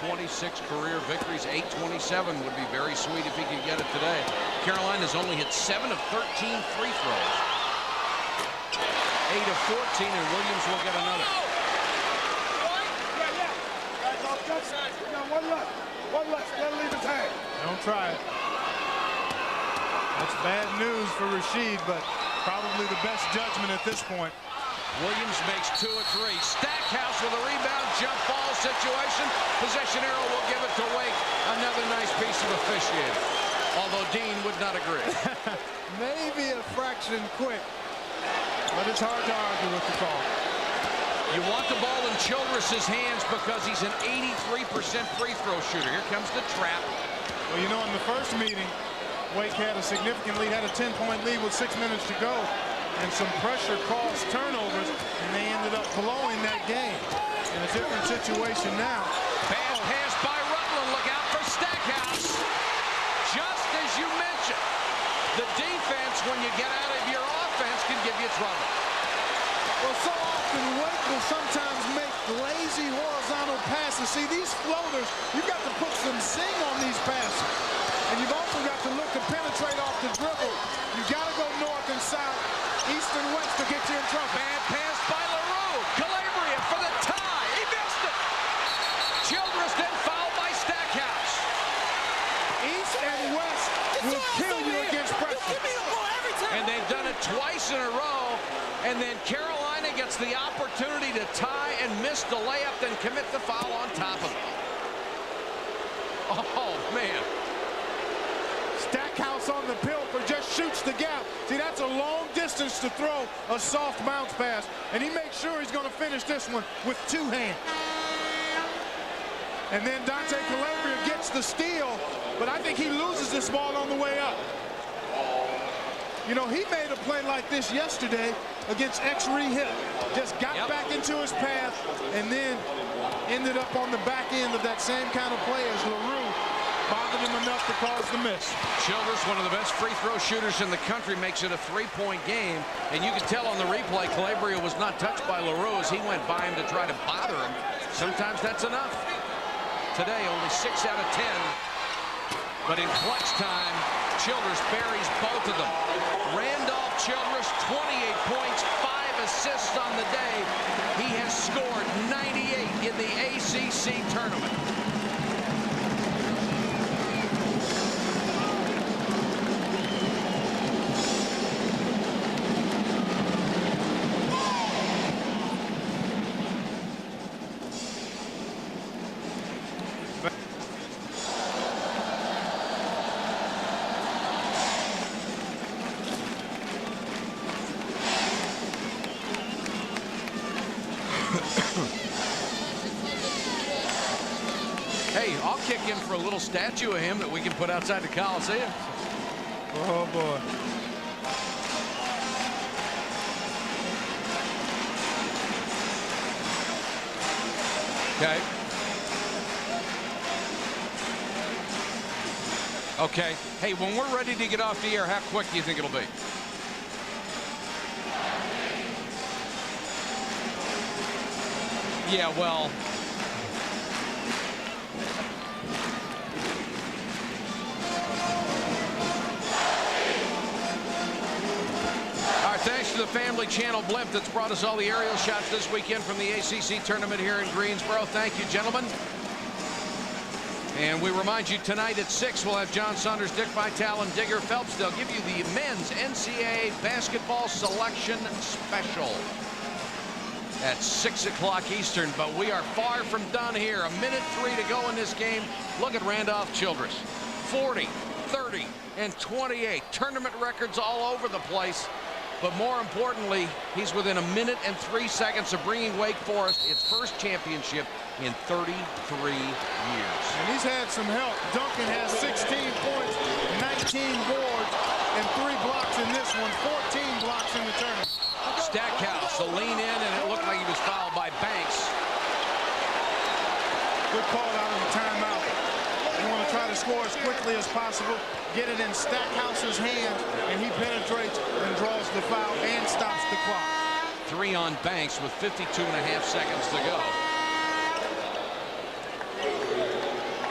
26 career victories. 827 would be very sweet if he could get it today. Carolina's only hit 7 of 13 free throws. 8 of 14, and Williams will get another. One left. Let him leave his hand. Don't try it. That's bad news for Rasheed, but probably the best judgment at this point. Williams makes 2 of 3. Stackhouse with a rebound, jump ball situation. Possession arrow will give it to Wake. Another nice piece of officiating. Although Dean would not agree. Maybe a fraction quick, but it's hard to argue with the call. You want the ball in Childress's hands because he's an 83% free throw shooter. Here comes the trap. Well, you know, in the first meeting, Wake had a significant lead, had a 10-point lead with 6 minutes to go, and some pressure caused turnovers, and they ended up blowing that game. In a different situation now. Bad pass by Rutland. Look out for Stackhouse. Just as you mentioned, the defense, when you get out of your offense, can give you trouble. Well, so often Wake will sometimes make lazy horizontal passes. See, these floaters, you've got to put some zing on these passes. And you've also got to look to penetrate off the dribble. You've got to go north and south, east and west to get you in trouble. Bad pass by LaRue. Calabria for the tie. He missed it. Childress then fouled by Stackhouse. East and west will kill you against pressure. And they've done it twice in a row. And then Carolina gets the opportunity to tie and miss the layup, then commit the foul on top of it. Oh, man. Stackhouse on the pilfer just shoots the gap. See, that's a long distance to throw a soft bounce pass. And he makes sure he's going to finish this one with 2 hands. And then Dante Calabria gets the steal, but I think he loses this ball on the way up. You know, he made a play like this yesterday against X-Rehip. Just got back into his path and then ended up on the back end of that same kind of play as LaRue bothered him enough to cause the miss. Childress, one of the best free throw shooters in the country, makes it a 3-point game. And you can tell on the replay, Calabria was not touched by LaRue as he went by him to try to bother him. Sometimes that's enough. Today, only 6 out of 10. But in clutch time, Childress buries both of them. Randolph Childress, 28 points, 5 assists on the day. He has scored 98 in the ACC tournament. Hey, I'll kick in for a little statue of him that we can put outside the Coliseum. Oh, boy. Okay. Okay. Hey, when we're ready to get off the air, how quick do you think it'll be? Yeah, well, thanks to the Family Channel blimp that's brought us all the aerial shots this weekend from the ACC tournament here in Greensboro. Thank you, gentlemen. And we remind you tonight at 6 we'll have John Saunders, Dick Vitale, and Digger Phelps. They'll give you the men's NCAA basketball selection special at 6 o'clock Eastern. But we are far from done here. 1:03 to go in this game. Look at Randolph Childress. 40, 30, and 28. Tournament records all over the place. But more importantly, he's within 1 minute and 3 seconds of bringing Wake Forest its first championship in 33 years. And he's had some help. Duncan has 16 points, 19 boards, and 3 blocks in this one, 14 blocks in the tournament. Stackhouse, a lean in, and it looked like he was fouled by Banks. Good call out of the timeout. You want to try to score as quickly as possible, get it in Stackhouse's hands, and he penetrates and draws the foul and stops the clock. 3 on Banks with 52.5 seconds to go.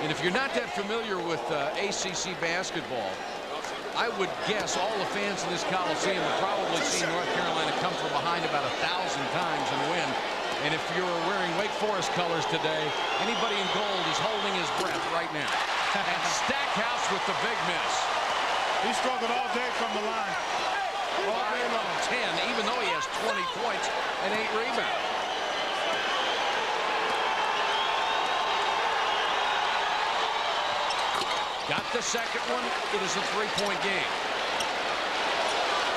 And if you're not that familiar with ACC basketball, I would guess all the fans in this Coliseum have probably seen North Carolina come from behind about 1,000 times and win. And if you're wearing Wake Forest colors today, anybody in gold is holding his breath right now. And Stackhouse with the big miss. He struggled all day from the line. All day long. 10, even though he has 20 points and 8 rebounds. Got the second one. It is a 3-point game.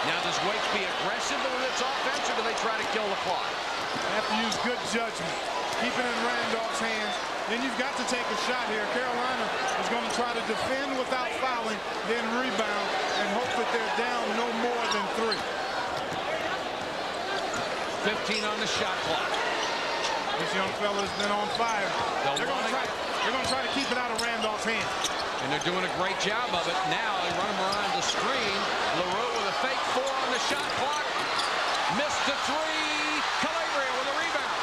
Now, does Wake be aggressive with its offense, or do they try to kill the clock? They have to use good judgment. Keep it in Randolph's hands. Then you've got to take a shot here. Carolina is going to try to defend without fouling, then rebound, and hope that they're down no more than 3. 15 on the shot clock. This young fella's been on fire. They're going to try to keep it out of Randolph's hands. And they're doing a great job of it. Now they run him around the screen. LaRue with a fake 4 on the shot clock. Missed the 3. Calabria with a rebound.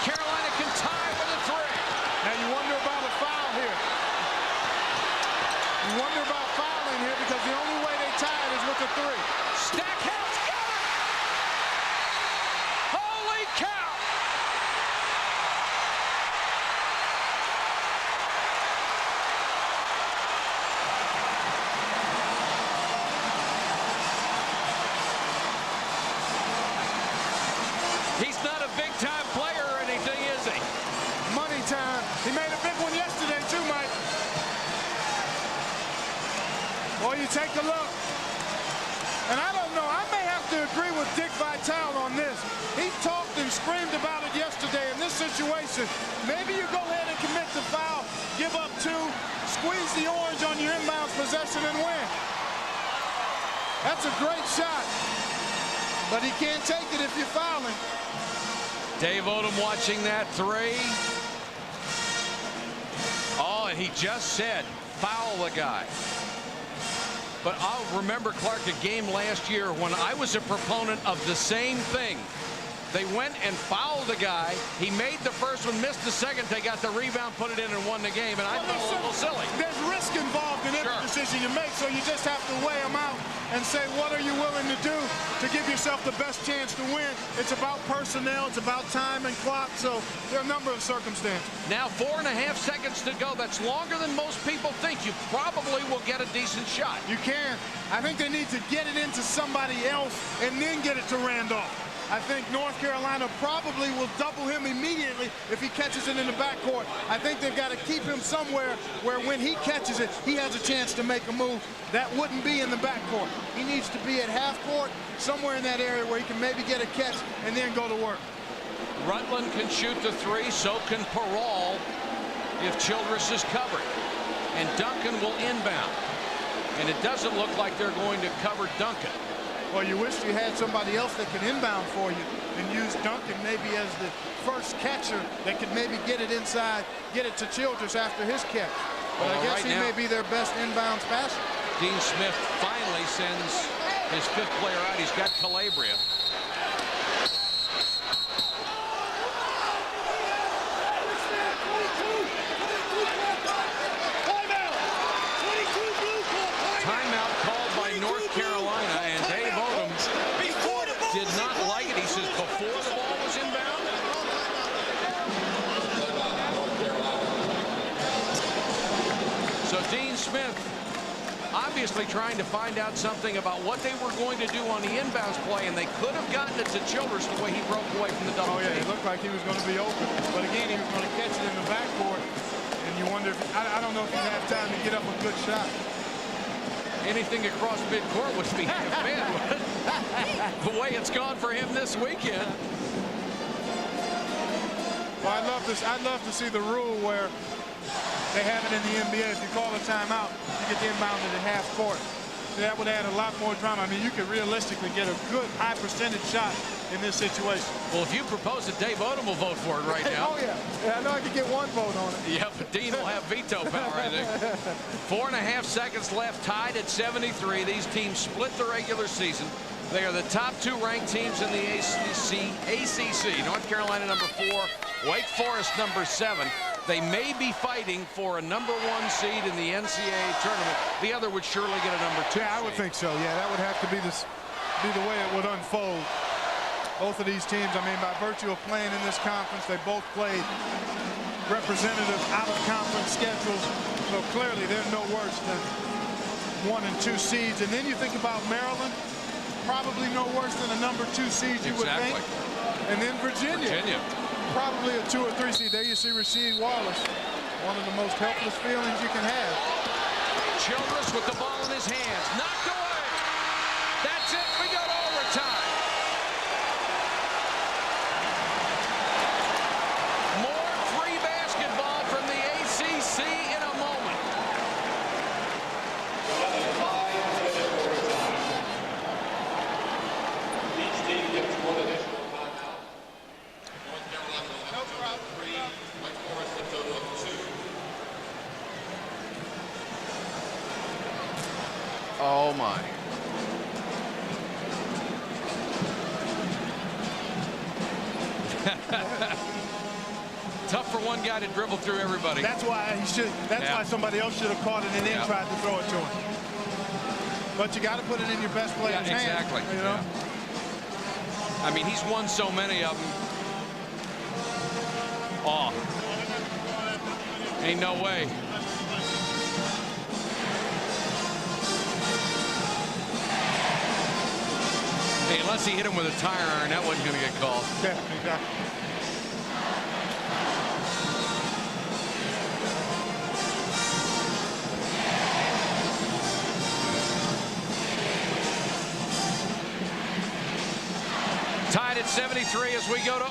Carolina can tie with a 3. Now you wonder about a foul here. You wonder about fouling here because the only way they tied is with a 3. Stackhouse got it! Holy cow! He's not a big-time player or anything, is he? Money time. He made a big one yesterday, too, Mike. Boy, you take a look. And I don't know. I may have to agree with Dick Vitale on this. He talked and screamed about it yesterday in this situation. Maybe you go ahead and commit the foul, give up 2, squeeze the orange on your inbounds possession and win. That's a great shot. But he can't take it if you're fouling. Dave Odom watching that 3. Oh, and he just said, foul the guy. But I'll remember, Clark, a game last year when I was a proponent of the same thing. They went and fouled the guy. He made the first one, missed the second. They got the rebound, put it in, and won the game. And I felt a little silly. There's risk involved in every decision you make, so you just have to weigh them out and say, what are you willing to do to give yourself the best chance to win? It's about personnel. It's about time and clock. So there are a number of circumstances. Now 4.5 seconds to go. That's longer than most people think. You probably will get a decent shot. You can. I think they need to get it into somebody else and then get it to Randolph. I think North Carolina probably will double him immediately if he catches it in the backcourt. I think they've got to keep him somewhere where when he catches it, he has a chance to make a move. That wouldn't be in the backcourt. He needs to be at half court, somewhere in that area where he can maybe get a catch and then go to work. Rutland can shoot the 3, so can Peral if Childress is covered. And Duncan will inbound. And it doesn't look like they're going to cover Duncan. Well, you wish you had somebody else that could inbound for you and use Duncan maybe as the first catcher that could maybe get it inside, get it to Childress after his catch. But I guess he may be their best inbounds passer. Dean Smith finally sends his 5th player out. He's got Calabria. Timeout called by North Carolina, and Dave Odom did not like it. He says before the ball was inbound. So Dean Smith obviously trying to find out something about what they were going to do on the inbounds play, and they could have gotten it to Childress the way he broke away from the double team. Oh, yeah, it looked like he was going to be open. But again, he was going to catch it in the backcourt, and you wonder if, I don't know if he'd have time to get up a good shot. Anything across midcourt would be bad. The way it's gone for him this weekend. Well, I'd love to see the rule where they have it in the NBA. If you call a timeout, you get the inbounded at half court. So that would add a lot more drama. I mean, you could realistically get a good high percentage shot in this situation. Well, if you propose it, Dave Odom will vote for it right now. Oh, yeah. I know I could get one vote on it. Yeah, but Dean will have veto power, I think. 4.5 seconds left, tied at 73. These teams split the regular season. They are the top 2 ranked teams in the ACC. North Carolina number 4, Wake Forest number 7. They may be fighting for a #1 seed in the NCAA tournament. The other would surely get a #2. Yeah, I would think so. Yeah, that would have to be the way it would unfold. Both of these teams, I mean, by virtue of playing in this conference, they both played representative out-of-conference schedules. So clearly, they're no worse than 1 and 2 seeds. And then you think about Maryland, probably no worse than a #2 seed, you would think. And then Virginia. Probably a 2 or 3 seed. There you see Rasheed Wallace. One of the most helpless feelings you can have. Childress with the ball in his hands. Knocked away. That's it. We go to overtime. More free basketball from the ACC in a moment. Each team gets 1 additional timeout. North Carolina will have 3. Wake Forest a total of 2. Oh my. Tough for one guy to dribble through everybody. That's why he should. That's why somebody else should have caught it and then tried to throw it to him. But you got to put it in your best player's hands. Exactly. You know? I mean, he's won so many of them. Oh, ain't no way. Hey, unless he hit him with a tire iron, that wasn't going to get called. Yeah, exactly. Tied at 73 as we go to